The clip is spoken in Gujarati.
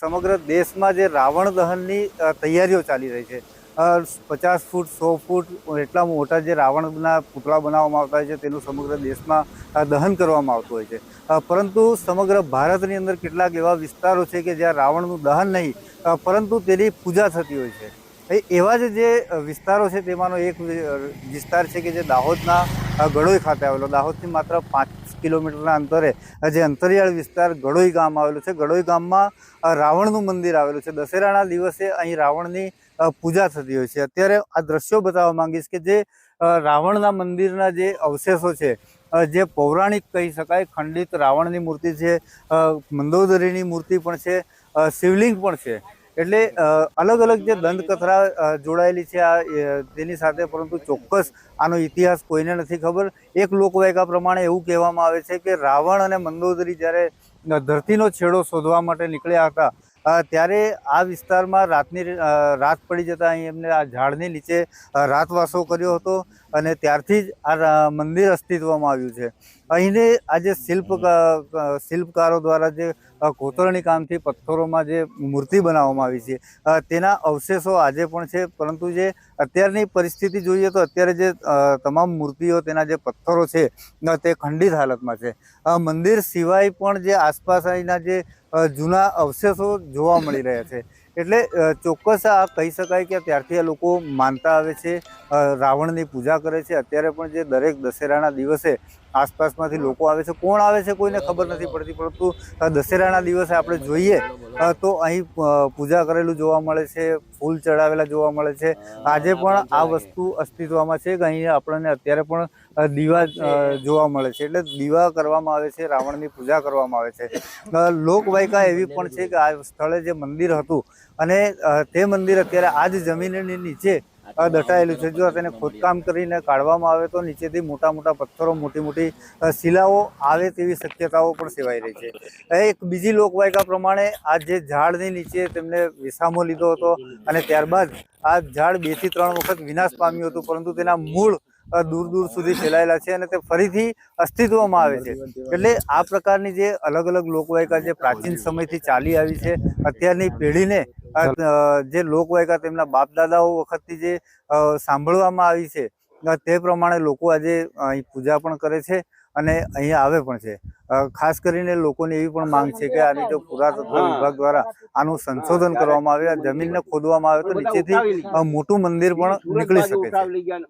સમગ્ર દેશમાં જે રાવણ દહનની તૈયારીઓ ચાલી રહી છે. 50 ફૂટ 100 ફૂટ એટલા મોટા જે રાવણના પૂતળા બનાવવામાં આવતા હોય છે તેનું સમગ્ર દેશમાં દહન કરવામાં આવતું હોય છે. પરંતુ સમગ્ર ભારતની અંદર કેટલાક એવા વિસ્તારો છે કે જ્યાં રાવણનું દહન નહીં પરંતુ તેની પૂજા થતી હોય છે. એવા જ જે વિસ્તારો છે તેમાંનો એક વિસ્તાર છે કે જે દાહોદના ગળોઈ ખાતે આવેલો. દાહોદથી માત્ર 5 કિલોમીટરના અંતરે જે અંતરિયાળ વિસ્તાર ગળોઈ ગામ આવેલું છે. ગળોઈ ગામમાં રાવણનું મંદિર આવેલું છે. દશેરાના દિવસે અહીં રાવણની પૂજા થતી હોય છે. અત્યારે આ દ્રશ્યો બતાવવા માંગીશ કે જે રાવણના મંદિરના જે અવશેષો છે, જે પૌરાણિક કહી શકાય, ખંડિત રાવણની મૂર્તિ છે, મંદોદરીની મૂર્તિ પણ છે, શિવલિંગ પણ છે. એટલે અલગ અલગ જે દંતકથા જોડાયેલી છે તેની સાથે, પરંતુ ચોક્કસ આનો ઇતિહાસ કોઈને નથી ખબર. એક લોકવાયકા પ્રમાણે એવું કહેવામાં આવે છે કે રાવણ અને મંદોદરી જ્યારે ધરતીનો છેડો શોધવા માટે નીકળ્યા હતા ત્યારે આ વિસ્તારમાં રાત પડી જતાં અહીં એમને આ ઝાડની નીચે રાતવાસો કર્યો હતો અને ત્યારથી જ આ મંદિર અસ્તિત્વમાં આવ્યું છે. અહીંને આ જે શિલ્પકારો દ્વારા જે કોતરણી કામથી પથ્થરોમાં જે મૂર્તિ બનાવવામાં આવી છે તેના અવશેષો આજે પણ છે. પરંતુ જે અત્યારની પરિસ્થિતિ જોઈએ તો અત્યારે જે તમામ મૂર્તિઓ, તેના જે પથ્થરો છે તે ખંડિત હાલતમાં છે. મંદિર સિવાય પણ જે આસપાસ અહીંના જે જૂના અવશેષો જોવા મળી રહ્યા છે. એટલે ચોક્કસ આ કહી શકાય કે ત્યારથી આ લોકો માનતા આવે છે, રાવણની પૂજા કરે છે. અત્યારે પણ જે દરેક દશેરાના દિવસે આસપાસમાંથી લોકો આવે છે. કોણ આવે છે કોઈને ખબર નથી પડતી, પરંતુ દશેરાના દિવસે આપણે જોઈએ તો અહીં પૂજા કરેલું જોવા મળે છે, ફૂલ ચડાવેલા જોવા મળે છે. આજે પણ આ વસ્તુ અસ્તિત્વમાં છે કે અહીં આપણને અત્યારે પણ દીવા જોવા મળે છે. એટલે દીવા કરવામાં આવે છે, રાવણની પૂજા કરવામાં આવે છે. લોકવાયકા એવી પણ છે કે આ સ્થળે જે મંદિર હતું અને તે મંદિર અત્યારે આ જ જમીનની નીચે દટાયેલું છે. જો તેને ખોદકામ કરીને કાઢવામાં આવે તો નીચેથી મોટા મોટા પથ્થરો, મોટી મોટી શિલાઓ આવે તેવી શક્યતાઓ પણ સેવાઈ રહી છે. એક બીજી લોકવાયકા પ્રમાણે આ જે ઝાડની નીચે તેમને વિસામો લીધો હતો અને ત્યારબાદ આ ઝાડ 2 થી 3 વખત વિનાશ પામ્યું હતું, પરંતુ તેના મૂળ દૂર દૂર સુધી ફેલાયેલા છે અને તે ફરીથી અસ્તિત્વમાં આવે છે. એટલે આ પ્રકારની જે અલગ અલગ લોકવાયકા જે પ્રાચીન સમયથી ચાલી આવી છે, અત્યારની પેઢીને જે લોકવાયકા તેમના બાપ દાદાઓ વખતથી જે સાંભળવામાં આવી છે તે પ્રમાણે લોકો આજે અહીં પૂજા પણ કરે છે અને અહીંયા આવે પણ છે. ખાસ કરીને લોકોની એવી પણ માંગ છે કે આની જો પુરાતત્વ વિભાગ દ્વારા આનું સંશોધન કરવામાં આવે, જમીનને ખોદવામાં આવે તો નીચેથી મોટું મંદિર પણ નીકળી શકે છે.